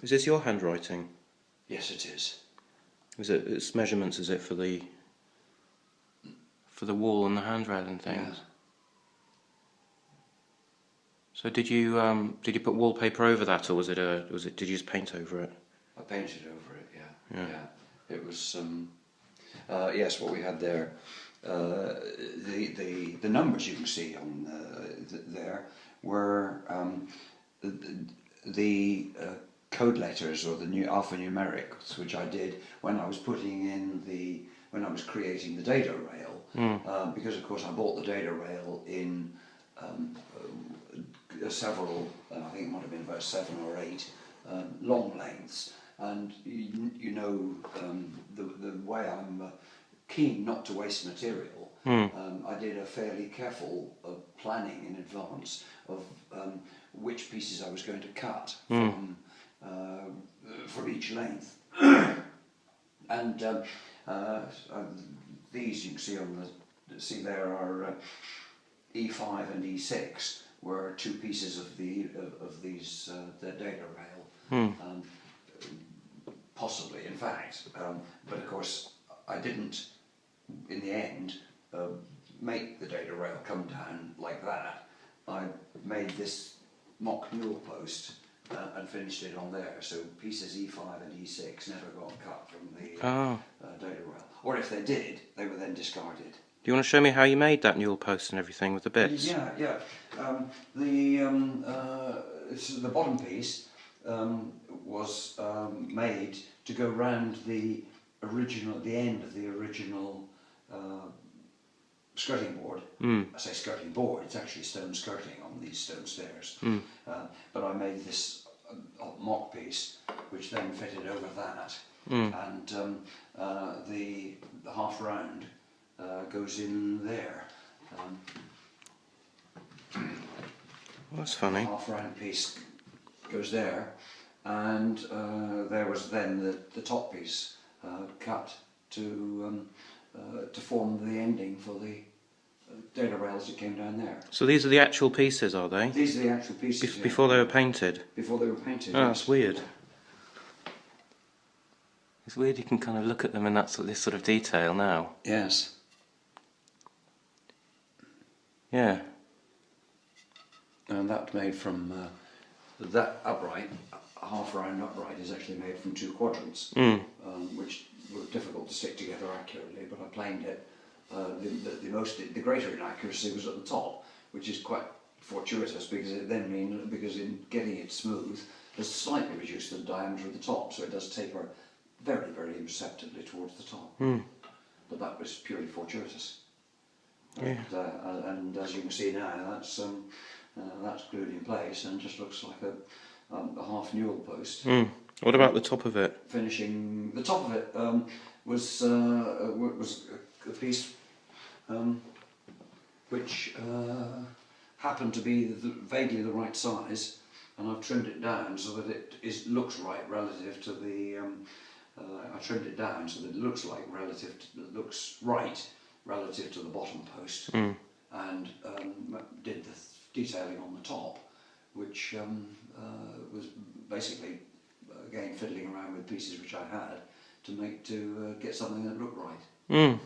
Is this your handwriting? Yes, it is. Is it its measurements? Is it for the wall and the handrail and things? Yeah. So did you put wallpaper over that, or did you just paint over it? I painted over it. Yeah. Yeah. Yeah. It was yes. What we had there, the numbers you can see on there were the code letters, or the new alphanumerics, which I did when I was when I was creating the data rail, because of course I bought the data rail in several, I think it might have been about 7 or 8 long lengths, and you know the way I'm keen not to waste material. I did a fairly careful planning in advance of which pieces I was going to cut for each length. And these you can see on there are E5 and E6 were 2 pieces of these the data rail, possibly in fact, but of course I didn't in the end make the data rail come down like that. I made this mock newel post and finished it on there, so pieces E5 and E6 never got cut from the data rail, or if they did, they were then discarded. Do you want to show me how you made that newel post and everything with the bits? Yeah. The bottom piece was made to go round the end of the original skirting board. I say skirting board, it's actually stone skirting on these stone stairs. But I made this mock piece which then fitted over that, and the half round goes in there. Well, that's funny. The half round piece goes there, and there was then the top piece cut to form the ending for the data rails that came down there. So these are the actual pieces, are they? These are the actual pieces. Before they were painted? Before they were painted. Oh, that's weird. It's weird you can kind of look at them in this sort of detail now. Yes. Yeah. And that made from that upright, half round upright, is actually made from 2 quadrants, which were difficult to stick together accurately, but I planed it. The greater inaccuracy was at the top, which is quite fortuitous, because it then means, because in getting it smooth, has slightly reduced the diameter of the top, so it does taper very, very imperceptibly towards the top. But that was purely fortuitous. Yeah. And as you can see now, that's glued in place and just looks like a half newel post. What about the top of it? Finishing the top of it was a piece which happened to be vaguely the right size, and I've trimmed it down so that it looks right relative to the. I trimmed it down so that it looks right relative to the bottom post, and did the detailing on the top, which was basically again fiddling around with pieces which I had to get something that looked right.